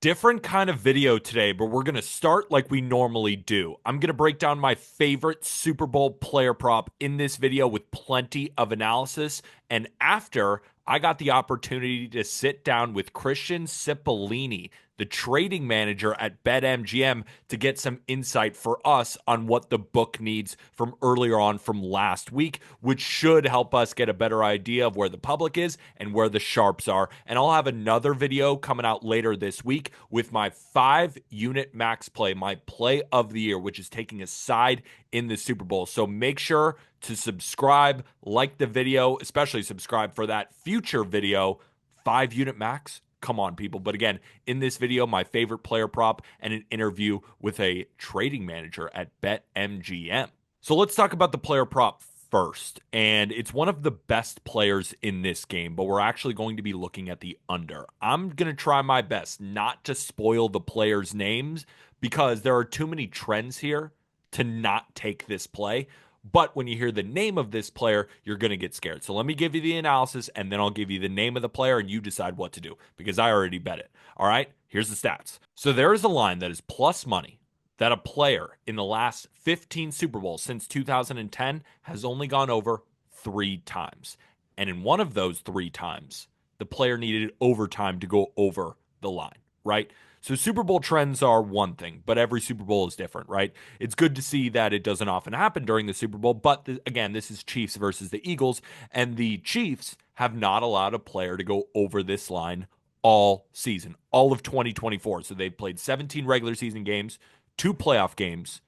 Different kind of video today, but we're going to start like we normally do. I'm going to break down my favorite Super Bowl player prop in this video with plenty of analysis. And after, I got the opportunity to sit down with Christian Cipollini, the trading manager at BetMGM, to get some insight for us on what the book needs from earlier on from last week, which should help us get a better idea of where the public is and where the sharps are. And I'll have another video coming out later this week with my 5 unit max play, my play of the year, which is taking a side in the Super Bowl. So make sure to subscribe, like the video, especially subscribe for that future video. 5 unit max. Come on, people. But again, in this video, my favorite player prop and an interview with a trading manager at BetMGM. So let's talk about the player prop first. And it's one of the best players in this game, but we're actually going to be looking at the under. I'm going to try my best not to spoil the players' names because there are too many trends here to not take this play. But when you hear the name of this player, you're going to get scared. So let me give you the analysis, and then I'll give you the name of the player, and you decide what to do because I already bet it. All right, here's the stats. So there is a line that is plus money that a player in the last 15 Super Bowls since 2010 has only gone over 3 times. And in one of those 3 times, the player needed overtime to go over the line, right? So Super Bowl trends are one thing, but every Super Bowl is different, right? It's good to see that it doesn't often happen during the Super Bowl, but again, this is Chiefs versus the Eagles, and the Chiefs have not allowed a player to go over this line all season, all of 2024. So they've played 17 regular season games, 2 playoff games,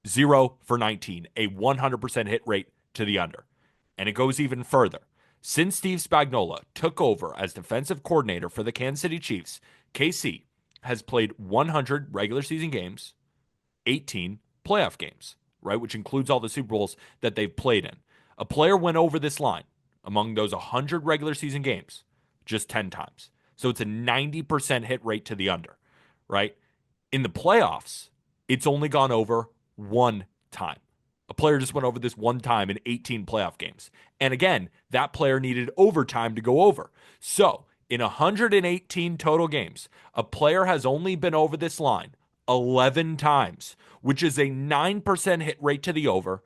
0 for 19, a 100% hit rate to the under. And it goes even further. Since Steve Spagnuolo took over as defensive coordinator for the Kansas City Chiefs, KC has played 100 regular season games, 18 playoff games, right? Which includes all the Super Bowls that they've played in. A player went over this line among those 100 regular season games just 10 times. So it's a 90% hit rate to the under, right? In the playoffs, it's only gone over 1 time. A player just went over this 1 time in 18 playoff games. And again, that player needed overtime to go over. So in 118 total games, a player has only been over this line 11 times, which is a 9% hit rate to the over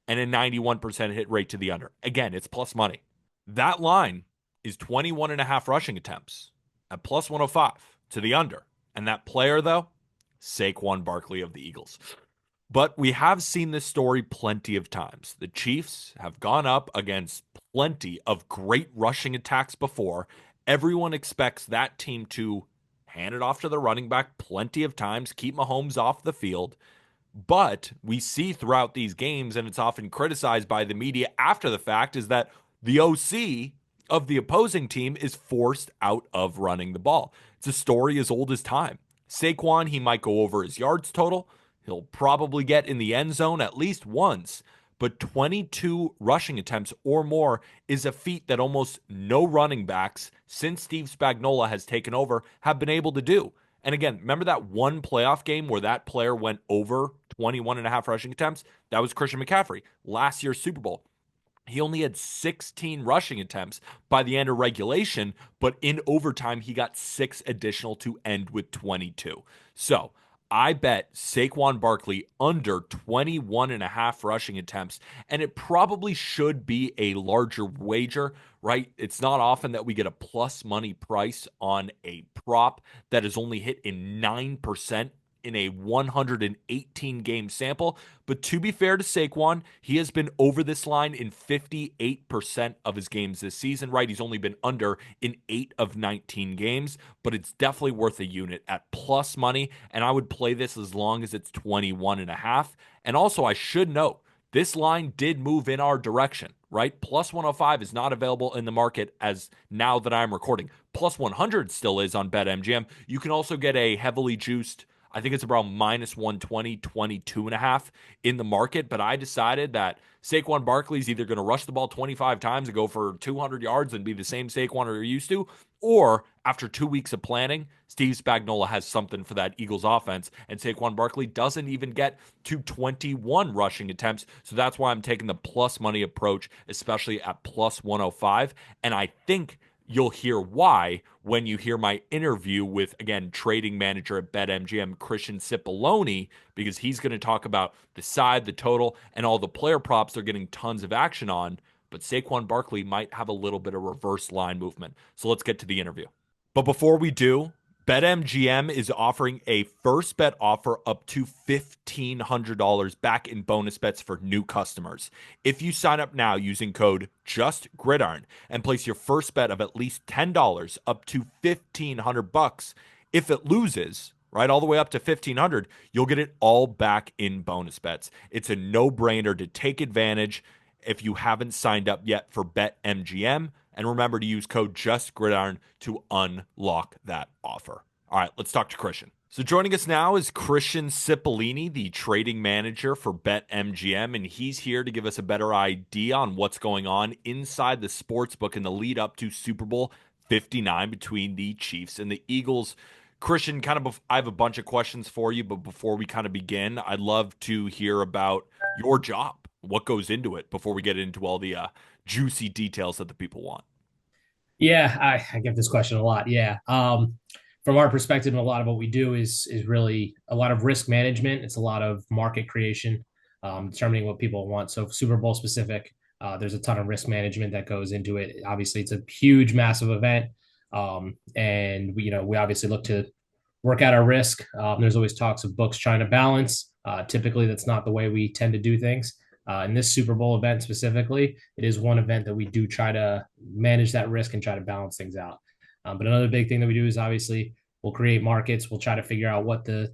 and a 91% hit rate to the under. Again, it's plus money. That line is 21 and a half rushing attempts at plus 105 to the under. And that player, though, Saquon Barkley of the Eagles. But we have seen this story plenty of times. The Chiefs have gone up against plenty of great rushing attacks before. Everyone expects that team to hand it off to the running back plenty of times, keep Mahomes off the field. But we see throughout these games, and it's often criticized by the media after the fact, is that the OC of the opposing team is forced out of running the ball. It's a story as old as time. Saquon, he might go over his yards total. He'll probably get in the end zone at least once, but 22 rushing attempts or more is a feat that almost no running backs since Steve Spagnuolo has taken over have been able to do. And again, remember that one playoff game where that player went over 21 and a half rushing attempts? That was Christian McCaffrey, last year's Super Bowl. He only had 16 rushing attempts by the end of regulation, but in overtime, he got 6 additional to end with 22. So I bet Saquon Barkley under 21 and a half rushing attempts, and it probably should be a larger wager, right? It's not often that we get a plus money price on a prop that is only hit in 9% in a 118 game sample. But to be fair to Saquon, he has been over this line in 58% of his games this season, right? He's only been under in 8 of 19 games, but it's definitely worth a unit at plus money. And I would play this as long as it's 21 and a half. And also I should note, this line did move in our direction, right? Plus 105 is not available in the market as now that I'm recording. Plus 100 still is on BetMGM. You can also get a heavily juiced, I think it's around minus 120, 22 and a half in the market. But I decided that Saquon Barkley is either going to rush the ball 25 times and go for 200 yards and be the same Saquon we're used to, or after 2 weeks of planning, Steve Spagnuolo has something for that Eagles offense, and Saquon Barkley doesn't even get to 21 rushing attempts. So that's why I'm taking the plus money approach, especially at plus 105. And I think You'll hear why when you hear my interview with, again, trading manager at BetMGM, Christian Cipollini, because he's going to talk about the side, the total, and all the player props they're getting tons of action on. But Saquon Barkley might have a little bit of reverse line movement. So let's get to the interview. But before we do, BetMGM is offering a first bet offer up to $1,500 back in bonus bets for new customers. If you sign up now using code JustGridiron and place your first bet of at least $10 up to $1,500, if it loses, right, all the way up to 1500, you'll get it all back in bonus bets. It's a no-brainer to take advantage if you haven't signed up yet for BetMGM. And remember to use code JustGridiron to unlock that offer. All right, let's talk to Christian. So joining us now is Christian Cipollini, the trading manager for BetMGM, and he's here to give us a better idea on what's going on inside the sportsbook in the lead up to Super Bowl 59 between the Chiefs and the Eagles. Christian, I have a bunch of questions for you, but before we kind of begin, I'd love to hear about your job, what goes into it before we get into all the juicy details that the people want. Yeah, I get this question a lot. Yeah. From our perspective, a lot of what we do is really a lot of risk management. It's a lot of market creation, determining what people want. So Super Bowl specific, there's a ton of risk management that goes into it. Obviously, it's a huge, massive event, and we obviously look to work out our risk. There's always talks of books trying to balance. Typically, that's not the way we tend to do things. In this Super Bowl event specifically, it is one event that we do try to manage that risk and try to balance things out. But another big thing that we do is obviously we'll create markets. We'll try to figure out what the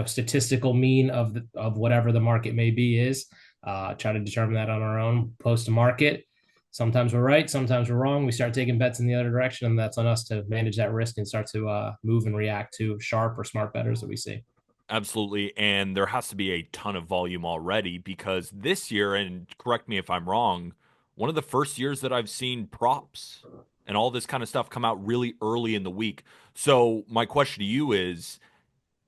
statistical mean of whatever the market may be is. Try to determine that on our own. Post a market. Sometimes we're right, sometimes we're wrong. We start taking bets in the other direction, and that's on us to manage that risk and start to move and react to sharp or smart bettors that we see. Absolutely. And there has to be a ton of volume already because this year, and correct me if I'm wrong, one of the first years that I've seen props and all this kind of stuff come out really early in the week. So, my question to you is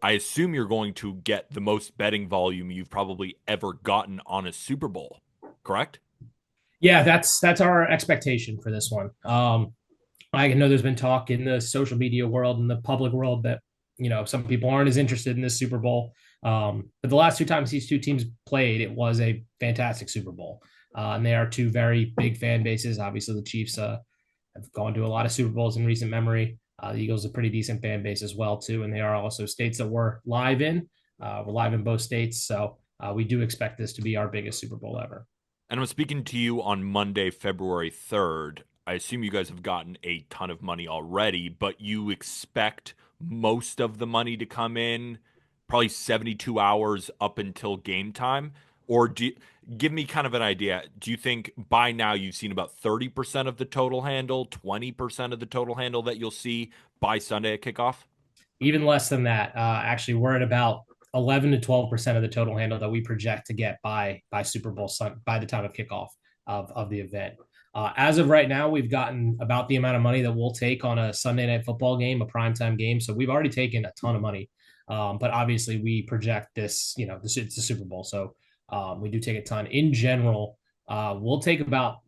I assume you're going to get the most betting volume you've probably ever gotten on a Super Bowl, correct? Yeah, that's our expectation for this one. I know there's been talk in the social media world and the public world that some people aren't as interested in this Super Bowl. But the last two times these two teams played, it was a fantastic Super Bowl, and they are two very big fan bases. Obviously, the Chiefs have gone to a lot of Super Bowls in recent memory. The Eagles a pretty decent fan base as well too, and they are also states that we're live in. We're live in both states, so we do expect this to be our biggest Super Bowl ever. And I'm speaking to you on Monday, February 3rd. I assume you guys have gotten a ton of money already, but you expect most of the money to come in probably 72 hours up until game time? Or give me kind of an idea. Do you think by now you've seen about 30% of the total handle, 20% of the total handle that you'll see by Sunday at kickoff? Even less than that. Actually, we're at about 11 to 12% of the total handle that we project to get by Super Bowl by the time of kickoff of the event. As of right now, we've gotten about the amount of money that we'll take on a Sunday night football game, a primetime game. So we've already taken a ton of money. But obviously, we project this. It's a Super Bowl, so we do take a ton. In general, we'll take about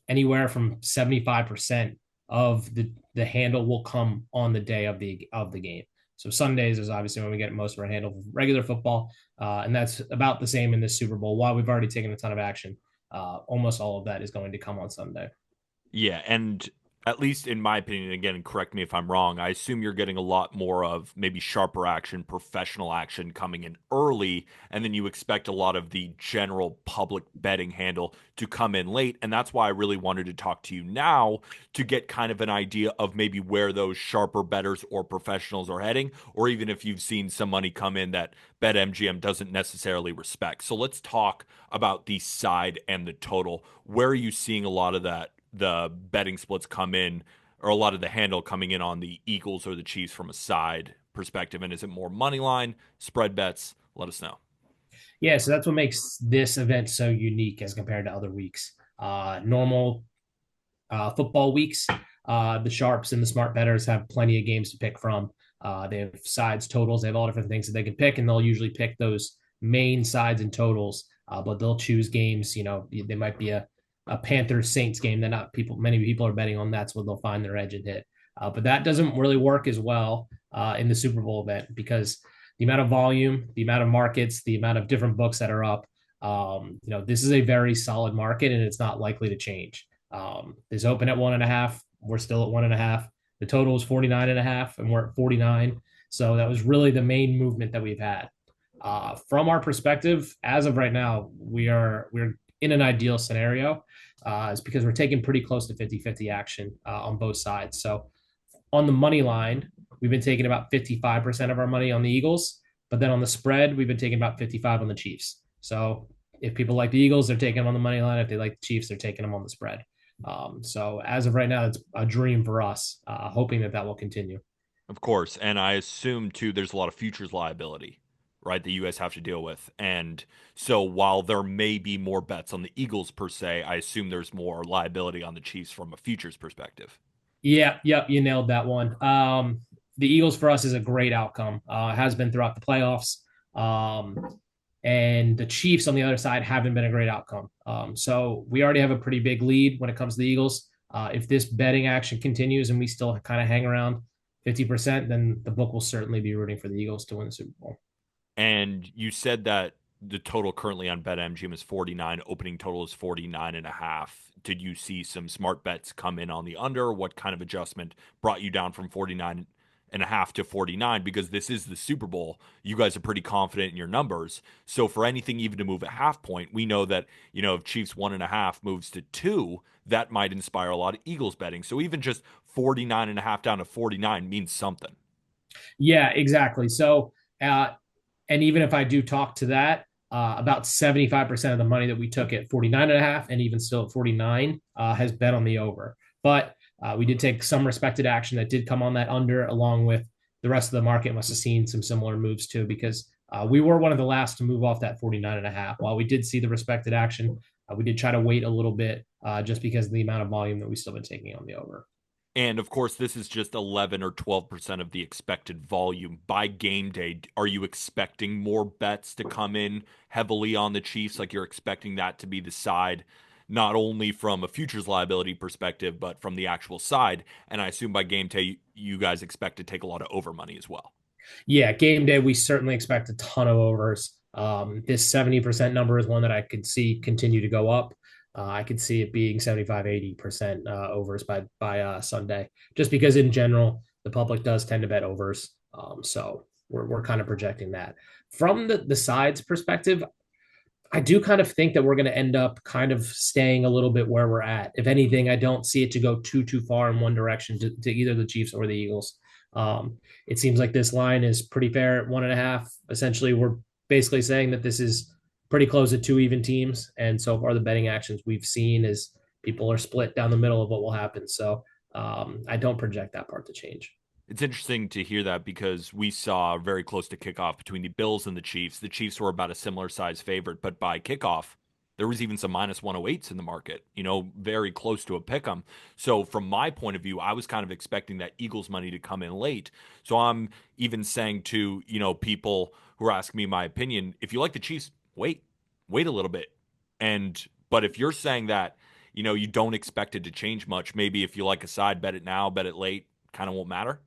anywhere from 75% of the handle will come on the day of the game. So Sundays is obviously when we get most of our handle for regular football, and that's about the same in this Super Bowl. While we've already taken a ton of action, almost all of that is going to come on Sunday. Yeah, and at least in my opinion, again, correct me if I'm wrong, I assume you're getting a lot more of maybe sharper action, professional action coming in early, and then you expect a lot of the general public betting handle to come in late. And that's why I really wanted to talk to you now to get kind of an idea of maybe where those sharper bettors or professionals are heading, or even if you've seen some money come in that BetMGM doesn't necessarily respect. So let's talk about the side and the total. Where are you seeing a lot of that? The betting splits come in, or a lot of the handle coming in on the Eagles or the Chiefs from a side perspective? And is it more money line, spread bets? Let us know. Yeah, so that's what makes this event so unique as compared to other weeks. Normal football weeks, the sharps and the smart bettors have plenty of games to pick from. They have sides, totals, they have all different things that they can pick, and they'll usually pick those main sides and totals. But they'll choose games. They might be a a Panthers Saints game that not people many people are betting on. That's where they'll find their edge and hit. But that doesn't really work as well in the Super Bowl event because the amount of volume, the amount of markets, the amount of different books that are up. This is a very solid market and it's not likely to change. This open at 1.5. We're still at 1.5. The total is 49.5 and we're at 49. So that was really the main movement that we've had. From our perspective, as of right now, we're in an ideal scenario. It's because we're taking pretty close to 50-50 action on both sides. So on the money line, we've been taking about 55% of our money on the Eagles, but then on the spread, we've been taking about 55 on the Chiefs. So if people like the Eagles, they're taking them on the money line. If they like the Chiefs, they're taking them on the spread. So as of right now, it's a dream for us, hoping that will continue. Of course, and I assume too there's a lot of futures liability, right, that you guys have to deal with. And so while there may be more bets on the Eagles per se, I assume there's more liability on the Chiefs from a futures perspective. Yeah, yep, you nailed that one. The Eagles for us is a great outcome. Has been throughout the playoffs. And the Chiefs on the other side haven't been a great outcome. So we already have a pretty big lead when it comes to the Eagles. If this betting action continues and we still kind of hang around 50%, then the book will certainly be rooting for the Eagles to win the Super Bowl. And you said that the total currently on BetMGM is 49, opening total is 49 and a half. Did you see some smart bets come in on the under? What kind of adjustment brought you down from 49 and a half to 49? Because this is the Super Bowl. You guys are pretty confident in your numbers. So for anything even to move a half point, we know that, if Chiefs 1.5 moves to 2, that might inspire a lot of Eagles betting. So even just 49 and a half down to 49 means something. Yeah, exactly. So, and even if I do talk to that, about 75% of the money that we took at 49.5 and even still at 49 has been on the over. But we did take some respected action that did come on that under, along with the rest of the market must have seen some similar moves too, because we were one of the last to move off that 49.5. While we did see the respected action, we did try to wait a little bit just because of the amount of volume that we still been taking on the over. And of course, this is just 11 or 12% of the expected volume. By game day, are you expecting more bets to come in heavily on the Chiefs? Like you're expecting that to be the side, not only from a futures liability perspective, but from the actual side. And I assume by game day, you guys expect to take a lot of over money as well. Yeah, game day, we certainly expect a ton of overs. This 70% number is one that I could see continue to go up. I could see it being 75-80% overs by Sunday, just because in general, the public does tend to bet overs. So we're kind of projecting that. From the sides perspective, I do kind of think that we're going to end up kind of staying a little bit where we're at. If anything, I don't see it to go too far in one direction to either the Chiefs or the Eagles. It seems like this line is pretty fair at 1.5. Essentially, we're basically saying that this is pretty close to two even teams. And so far, the betting actions we've seen is people are split down the middle of what will happen. So I don't project that part to change. It's interesting to hear that because we saw very close to kickoff between the Bills and the Chiefs. The Chiefs were about a similar size favorite, but by kickoff, there was even some minus 108s in the market, very close to a pick 'em. So from my point of view, I was kind of expecting that Eagles money to come in late. So I'm even saying to, people who are asking me my opinion, if you like the Chiefs, wait a little bit. But if you're saying that, you don't expect it to change much, maybe if you like a side, bet it now, bet it late, kind of won't matter.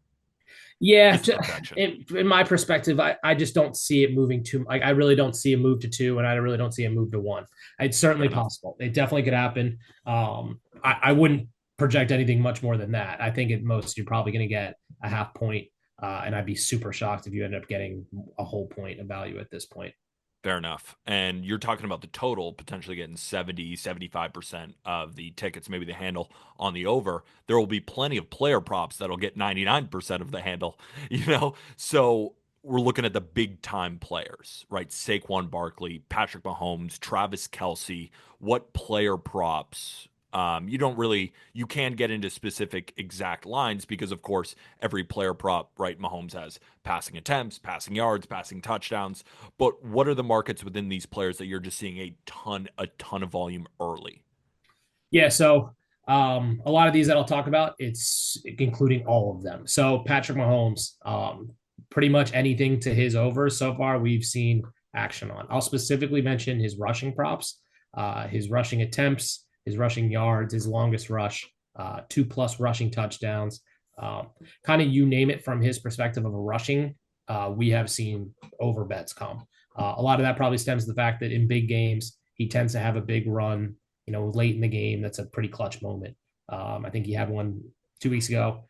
Yeah, Just a projection. in my perspective, I just don't see it moving to like I really don't see a move to 2, and I really don't see a move to 1. It's Fair certainly enough. possible. It definitely could happen. I wouldn't project anything much more than that. I think at most you're probably going to get a half point, and I'd be super shocked if you end up getting a whole point of value at this point. Fair enough. And you're talking about the total potentially getting 70, 75% of the tickets, maybe the handle on the over. There will be plenty of player props that'll get 99% of the handle, So we're looking at the big time players, right? Saquon Barkley, Patrick Mahomes, Travis Kelsey. What player props you can get into specific exact lines because, of course, every player prop, right? Mahomes has passing attempts, passing yards, passing touchdowns. But what are the markets within these players that you're just seeing a ton of volume early? Yeah, so a lot of these that I'll talk about, it's including all of them. So Patrick Mahomes, pretty much anything to his over so far, we've seen action on. I'll specifically mention his rushing props, his rushing attempts, his rushing yards, his longest rush, 2+ rushing touchdowns. Kind of you name it from his perspective of a rushing, we have seen over bets come. A lot of that probably stems to the fact that in big games, he tends to have a big run, late in the game. That's a pretty clutch moment. I think he had one 2 weeks ago.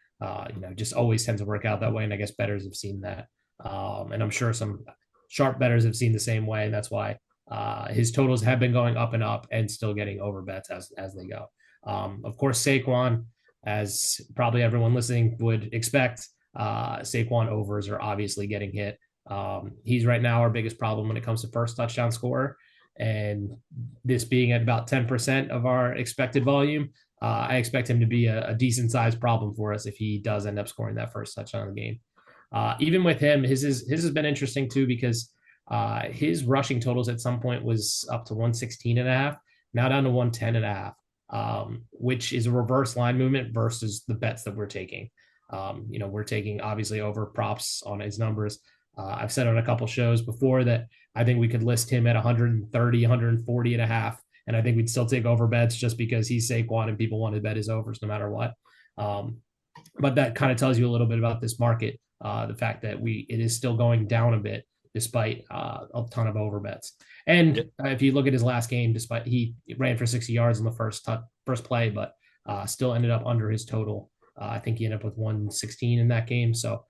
Just always tends to work out that way. And I guess bettors have seen that. And I'm sure some sharp bettors have seen the same way. And that's why his totals have been going up and up and still getting over bets as they go. Of course, Saquon, as probably everyone listening would expect, Saquon overs are obviously getting hit. He's right now our biggest problem when it comes to first touchdown scorer. And this being at about 10% of our expected volume, I expect him to be a decent sized problem for us if he does end up scoring that first touchdown of the game. Even with him, his has been interesting too because his rushing totals at some point was up to 116.5, now down to 110.5, which is a reverse line movement versus the bets that we're taking. We're taking obviously over props on his numbers. I've said on a couple shows before that I think we could list him at 130, 140.5, and I think we'd still take over bets just because he's Saquon and people want to bet his overs no matter what. But that kind of tells you a little bit about this market, the fact that it is still going down a bit despite a ton of over bets. And if you look at his last game, despite he ran for 60 yards in the first play, but still ended up under his total. I think he ended up with 116 in that game. So,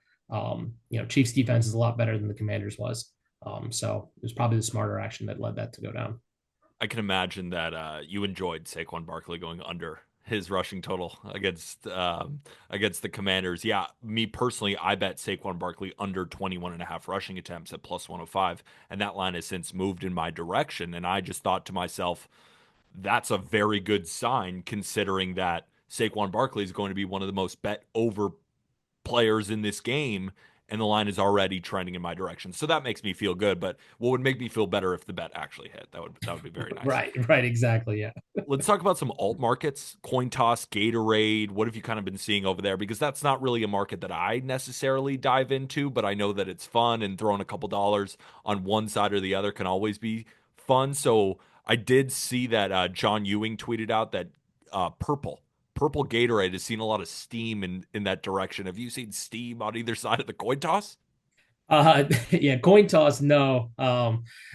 Chiefs defense is a lot better than the Commanders was. So it was probably the smarter action that led that to go down. I can imagine that you enjoyed Saquon Barkley going under his rushing total against the Commanders. Yeah, me personally, I bet Saquon Barkley under 21.5 rushing attempts at plus 105, and that line has since moved in my direction. And I just thought to myself, that's a very good sign considering that Saquon Barkley is going to be one of the most bet over players in this game, and the line is already trending in my direction. So that makes me feel good. But what would make me feel better if the bet actually hit? That would be very nice. Right, exactly. Yeah. Let's talk about some alt markets, coin toss, Gatorade. What have you kind of been seeing over there? Because that's not really a market that I necessarily dive into, but I know that it's fun, and throwing a couple dollars on one side or the other can always be fun. So I did see that John Ewing tweeted out that purple Gatorade has seen a lot of steam in that direction. Have you seen steam on either side of the coin toss? Yeah, coin toss. No,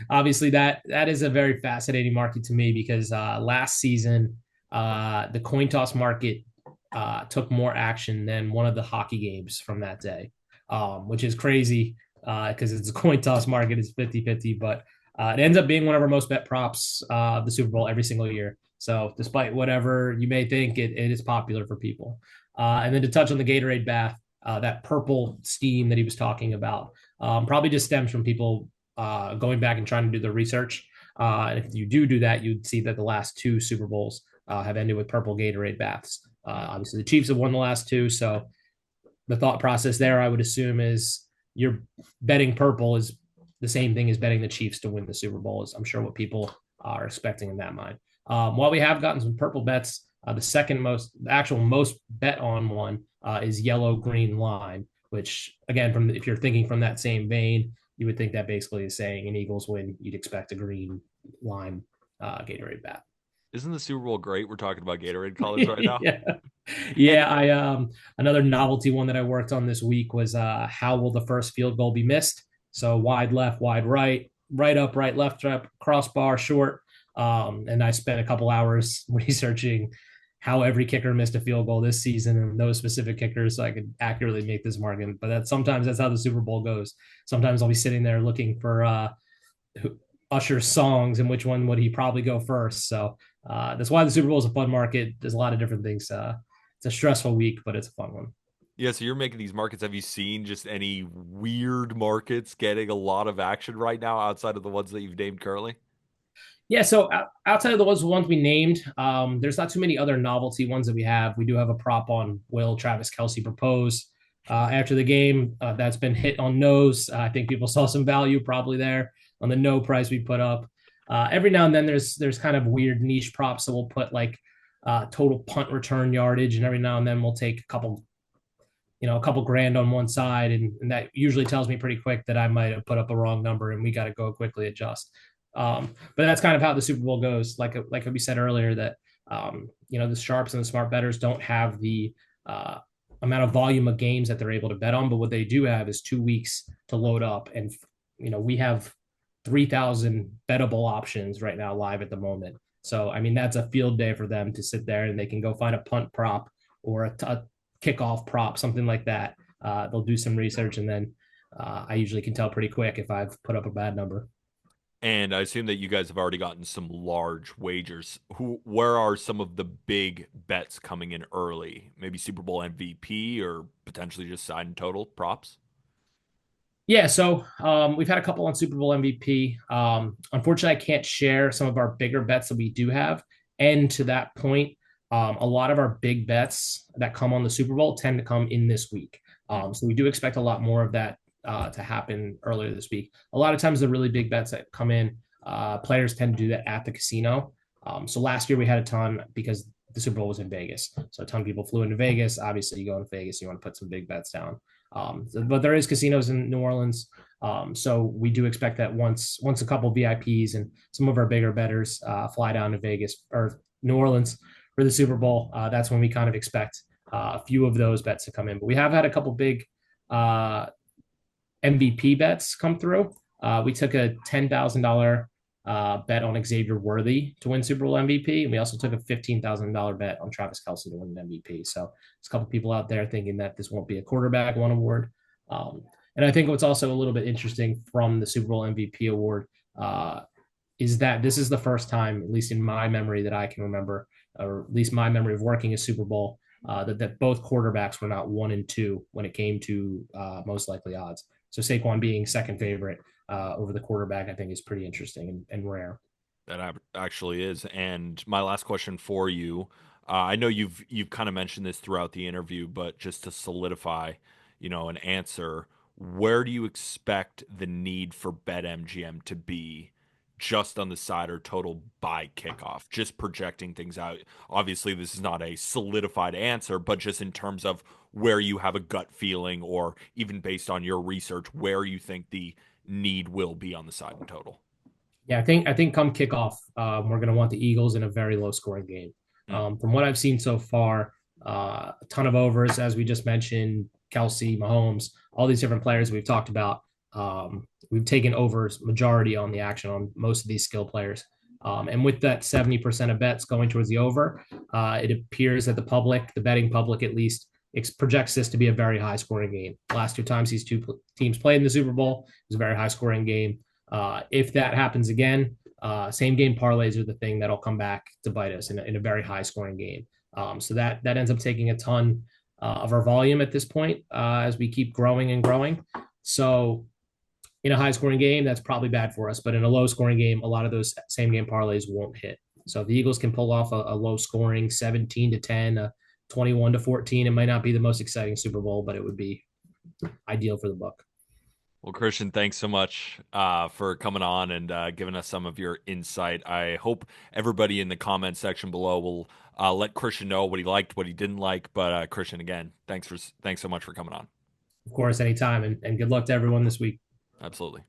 obviously that is a very fascinating market to me because last season, the coin toss market took more action than one of the hockey games from that day, which is crazy because it's a coin toss market. It's 50-50, but it ends up being one of our most bet props of the Super Bowl every single year. So despite whatever you may think, it is popular for people. And then to touch on the Gatorade bath, that purple steam that he was talking about probably just stems from people going back and trying to do the research. And if you do that, you'd see that the last two Super Bowls have ended with purple Gatorade baths. Obviously, the Chiefs have won the last two. So the thought process there, I would assume, is you're betting purple is the same thing as betting the Chiefs to win the Super Bowl, is I'm sure what people are expecting in that mind. While we have gotten some purple bets, the actual most bet on one is yellow green line, which again, if you're thinking from that same vein, you would think that basically is saying an Eagles win, you'd expect a green line Gatorade bat. Isn't the Super Bowl great? We're talking about Gatorade colors right now. Yeah, And yeah. I another novelty one that I worked on this week was how will the first field goal be missed? So wide left, wide right, right up, right left, up, crossbar, short. And I spent a couple hours researching how every kicker missed a field goal this season and those specific kickers so I could accurately make this market. But sometimes that's how the Super Bowl goes. Sometimes I'll be sitting there looking for Usher's songs and which one would he probably go first. So that's why the Super Bowl is a fun market. There's a lot of different things. It's a stressful week, but it's a fun one. yeah, so you're making these markets. Have you seen just any weird markets getting a lot of action right now outside of the ones that you've named currently? Yeah, so outside of the ones we named, there's not too many other novelty ones that we have. We do have a prop on will Travis Kelce propose after the game. That's been hit on nose. I think people saw some value probably there on the no price we put up. Every now and then there's kind of weird niche props that we'll put like total punt return yardage, and every now and then we'll take a couple grand on one side, and that usually tells me pretty quick that I might have put up a wrong number and we got to go quickly adjust. But that's kind of how the Super Bowl goes. Like we said earlier, that The sharps and the smart bettors don't have the uh, amount of volume of games that they're able to bet on, but what they do have is 2 weeks to load up. And, we have 3,000 bettable options right now live at the moment. So, I mean, that's a field day for them to sit there and they can go find a punt prop or a kickoff prop, something like that. They'll do some research and then I usually can tell pretty quick if I've put up a bad number. And I assume that you guys have already gotten some large wagers. Where are some of the big bets coming in early? Maybe Super Bowl MVP or potentially just side and total props? Yeah, so we've had a couple on Super Bowl MVP. Unfortunately, I can't share some of our bigger bets that we do have. And to that point, a lot of our big bets that come on the Super Bowl tend to come in this week. Hmm. So we do expect a lot more of that to happen earlier this week. A lot of times, the really big bets that come in, players tend to do that at the casino. So last year we had a ton because the Super Bowl was in Vegas. So a ton of people flew into Vegas. Obviously, you go into Vegas, you want to put some big bets down. But there is casinos in New Orleans, so we do expect that once a couple VIPs and some of our bigger bettors fly down to Vegas or New Orleans for the Super Bowl, that's when we kind of expect a few of those bets to come in. But we have had a couple big uh, MVP bets come through. We took a $10,000 bet on Xavier Worthy to win Super Bowl MVP, and we also took a $15,000 bet on Travis Kelce to win an MVP. So there's a couple people out there thinking that this won't be a quarterback one award. And I think what's also a little bit interesting from the Super Bowl MVP award is that this is the first time, at least in my memory that I can remember, or at least my memory of working a Super Bowl, that both quarterbacks were not 1 and 2 when it came to most likely odds. So Saquon being second favorite over the quarterback, I think is pretty interesting and rare. That actually is. And my last question for you, I know you've kind of mentioned this throughout the interview, but just to solidify, an answer, where do you expect the need for BetMGM to be just on the side or total by kickoff? Just projecting things out. Obviously, this is not a solidified answer, but just in terms of where you have a gut feeling or even based on your research, where you think the need will be on the side and total. Yeah, I think come kickoff, we're going to want the Eagles in a very low scoring game. Hmm. From what I've seen so far, a ton of overs, as we just mentioned, Kelsey, Mahomes, all these different players we've talked about. We've taken overs majority on the action on most of these skill players. And with that 70% of bets going towards the over, it appears that the public, the betting public at least, projects this to be a very high scoring game. Last 2 times these two teams played in the Super Bowl, it was a very high scoring game. If that happens again, same game parlays are the thing that'll come back to bite us in a very high scoring game. So that ends up taking a ton of our volume at this point as we keep growing and growing. So in a high scoring game, that's probably bad for us. But in a low scoring game, a lot of those same game parlays won't hit. So if the Eagles can pull off a low scoring 17-10, 21-14, it might not be the most exciting Super Bowl, but it would be ideal for the book. Well, Christian, thanks so much for coming on and giving us some of your insight. I hope everybody in the comment section below will let Christian know what he liked, what he didn't like. But Christian, again, thanks so much for coming on. Of course, anytime. And good luck to everyone this week. Absolutely.